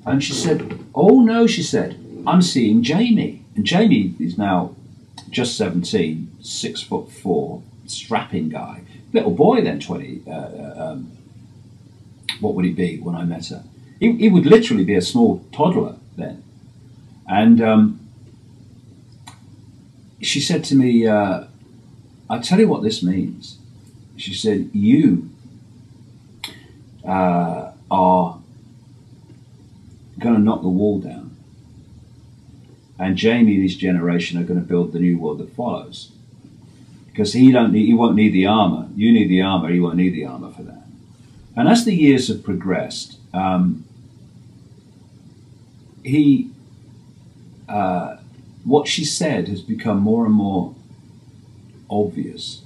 And she said, oh no, she said, I'm seeing Jamie. And Jamie is now just 17, 6'4", strapping guy. Little boy then, 20, what would he be when I met her? He would literally be a small toddler then. And she said to me, I'll tell you what this means. She said, you are going to knock the wall down. And Jamie and his generation are going to build the new world that follows. Because he won't need the armour. You need the armour, he won't need the armour for that. And as the years have progressed, what she said has become more and more obvious,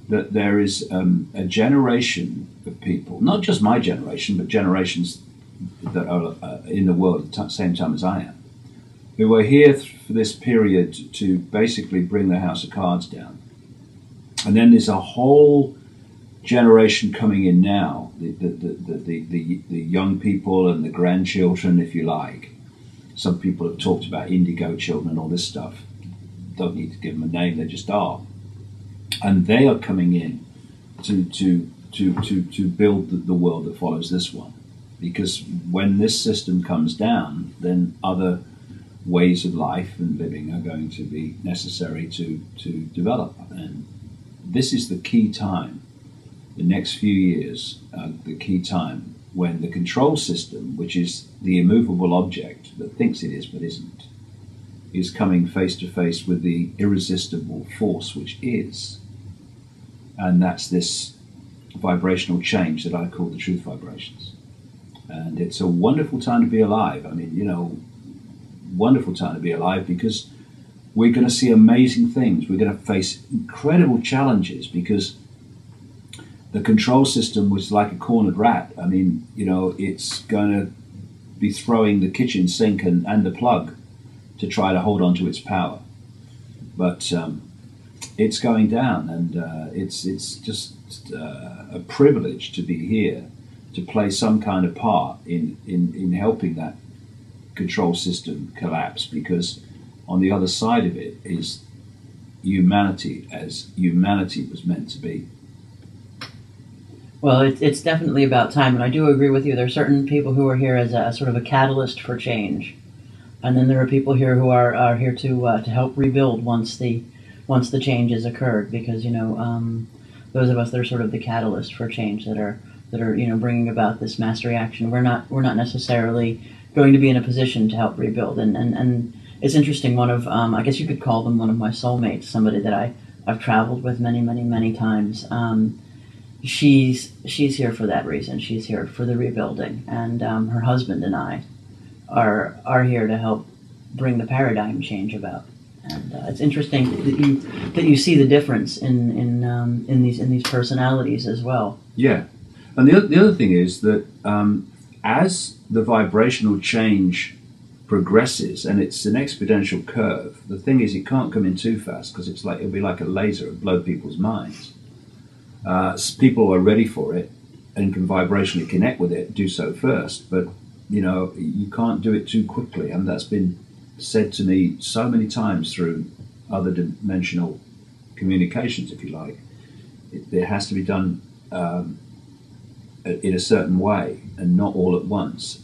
that there is a generation of people, not just my generation, but generations that are in the world at the same time as I am, who are here for this period to basically bring the house of cards down. And then there's a whole generation coming in now, the young people and the grandchildren, if you like. Some people have talked about indigo children and all this stuff. Don't need to give them a name, they just are. And they are coming in to build the world that follows this one. Because when this system comes down, then other ways of life and living are going to be necessary to develop. And this is the key time, the next few years, the key time when the control system, which is the immovable object that thinks it is but isn't, is coming face to face with the irresistible force which is. And that's this vibrational change that I call the truth vibrations. And it's a wonderful time to be alive. I mean, you know, wonderful time to be alive, because we're going to see amazing things. We're going to face incredible challenges, because the control system was like a cornered rat. I mean, you know, it's going to be throwing the kitchen sink and the plug to try to hold on to its power. But it's going down, and it's just a privilege to be here, to play some kind of part in helping that control system collapse, because on the other side of it is humanity as humanity was meant to be. Well, it's definitely about time, and I do agree with you. There are certain people who are here as a sort of a catalyst for change, and then there are people here who are here to help rebuild once the change has occurred. Because, you know, those of us that are sort of the catalyst for change, that are you know, bringing about this mass reaction, we're not necessarily going to be in a position to help rebuild. And it's interesting. One of I guess you could call them one of my soulmates, somebody that I've traveled with many times. She's here for that reason. She's here for the rebuilding, and her husband and I are here to help bring the paradigm change about. And it's interesting that you see the difference in these personalities as well. Yeah, and the other thing is that as the vibrational change progresses, and it's an exponential curve, the thing is it can't come in too fast, because it'll be like a laser and blow people's minds. People who are ready for it and can vibrationally connect with it do so first, but you know, you can't do it too quickly, and that's been said to me so many times through other dimensional communications, if you like. It has to be done in a certain way and not all at once.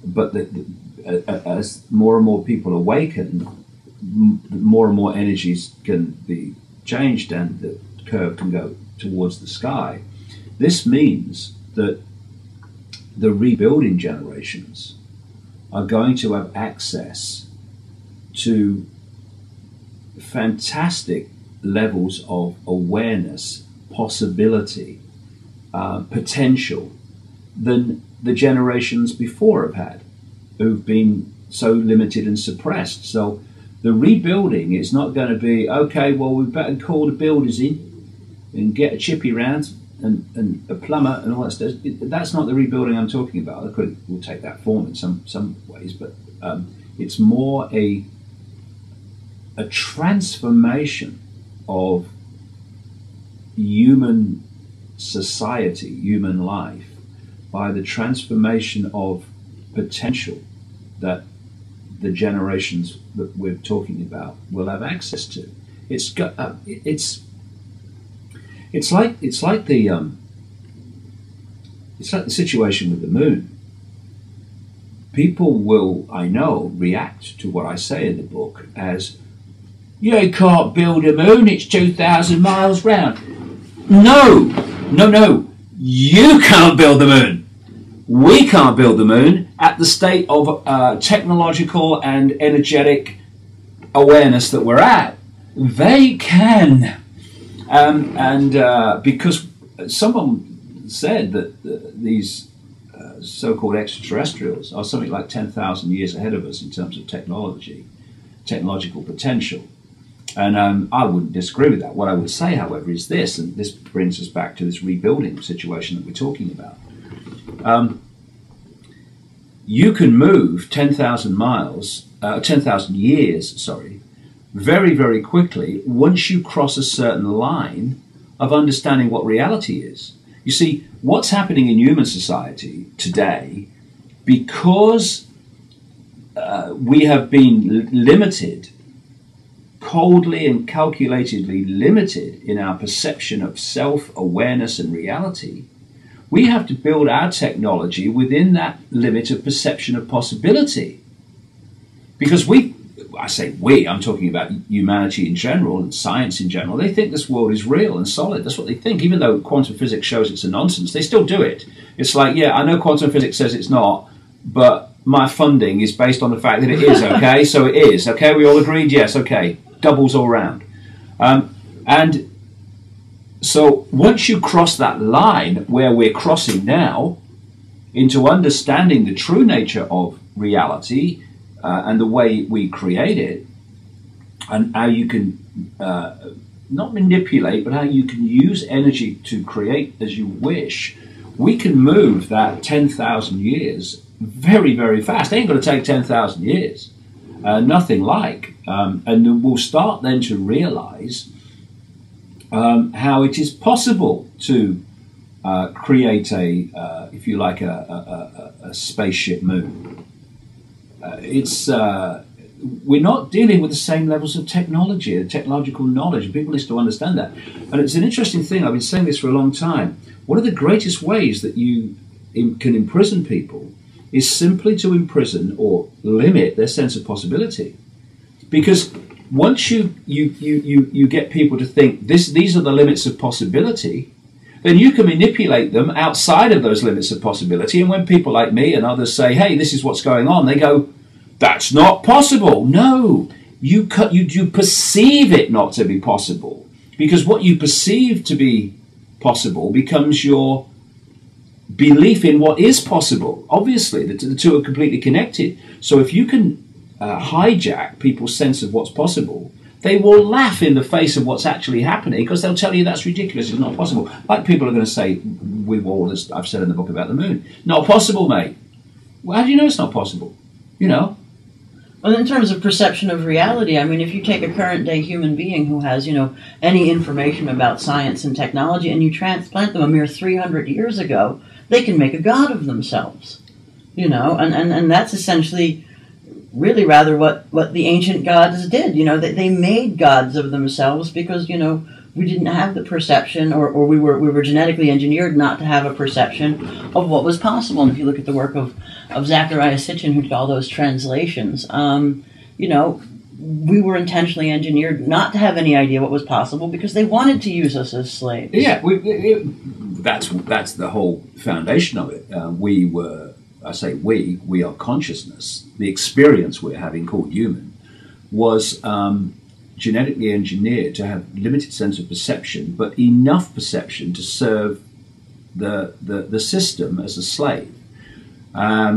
But as more and more people awaken, more and more energies can be changed, and the curve can go towards the sky. This means that the rebuilding generations are going to have access to fantastic levels of awareness, possibility, potential than the generations before have had, who've been so limited and suppressed. So the rebuilding is not going to be, okay, well, we better call the builders in and get a chippy round and a plumber and all that stuff. That's not the rebuilding I'm talking about. We'll take that form in some ways, but it's more a transformation of human society, human life, by the transformation of potential that the generations that we're talking about will have access to. It's like the situation with the moon. People will, I know, react to what I say in the book as, you can't build a moon, it's 2,000 miles round. No, you can't build the moon. We can't build the moon at the state of technological and energetic awareness that we're at. They can. Because someone said that these so-called extraterrestrials are something like 10,000 years ahead of us in terms of technological potential. And I wouldn't disagree with that. What I would say, however, is this, and this brings us back to this rebuilding situation that we're talking about. You can move 10,000 years, very, very quickly once you cross a certain line of understanding what reality is. You see, what's happening in human society today, because we have been limited, coldly and calculatedly limited in our perception of self-awareness and reality, we have to build our technology within that limit of perception of possibility. Because I say we, I'm talking about humanity in general and science in general, they think this world is real and solid. That's what they think. Even though quantum physics shows it's a nonsense, they still do it. It's like, yeah, I know quantum physics says it's not, but my funding is based on the fact that it is, okay? So it is, okay? We all agreed? Yes, okay. Doubles all round. And so once you cross that line where we're crossing now into understanding the true nature of reality and the way we create it, and how you can not manipulate, but how you can use energy to create as you wish, we can move that 10,000 years very, very fast. It ain't going to take 10,000 years. Nothing like. And we'll start then to realize how it is possible to create if you like, a spaceship moon. We're not dealing with the same levels of technology and technological knowledge. People need to understand that. And it's an interesting thing. I've been saying this for a long time. One of the greatest ways that you can imprison people is simply to imprison or limit their sense of possibility. Because once you get people to think these are the limits of possibility, then you can manipulate them outside of those limits of possibility. And when people like me and others say, hey, this is what's going on, they go, that's not possible. No, you perceive it not to be possible. Because what you perceive to be possible becomes your belief in what is possible. Obviously, the two are completely connected. So if you can hijack people's sense of what's possible, they will laugh in the face of what's actually happening, because they'll tell you that's ridiculous, it's not possible. Like people are going to say, with all this I've said in the book about the moon, not possible, mate. Well, how do you know it's not possible? You know? Well, in terms of perception of reality, I mean, if you take a current day human being who has, any information about science and technology, and you transplant them a mere 300 years ago, they can make a god of themselves, and that's essentially really rather what the ancient gods did. They made gods of themselves because, we didn't have the perception, or we were genetically engineered not to have a perception of what was possible. And if you look at the work of Zecharia Sitchin, who did all those translations, we were intentionally engineered not to have any idea what was possible because they wanted to use us as slaves. Yeah, that's the whole foundation of it. We are consciousness. The experience we're having, called human, was genetically engineered to have limited sense of perception, but enough perception to serve the system as a slave. I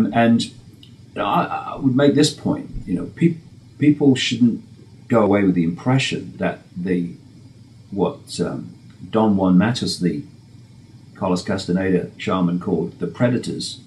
would make this point. People shouldn't go away with the impression that Don Juan Matus, the Carlos Castaneda shaman, called the predators,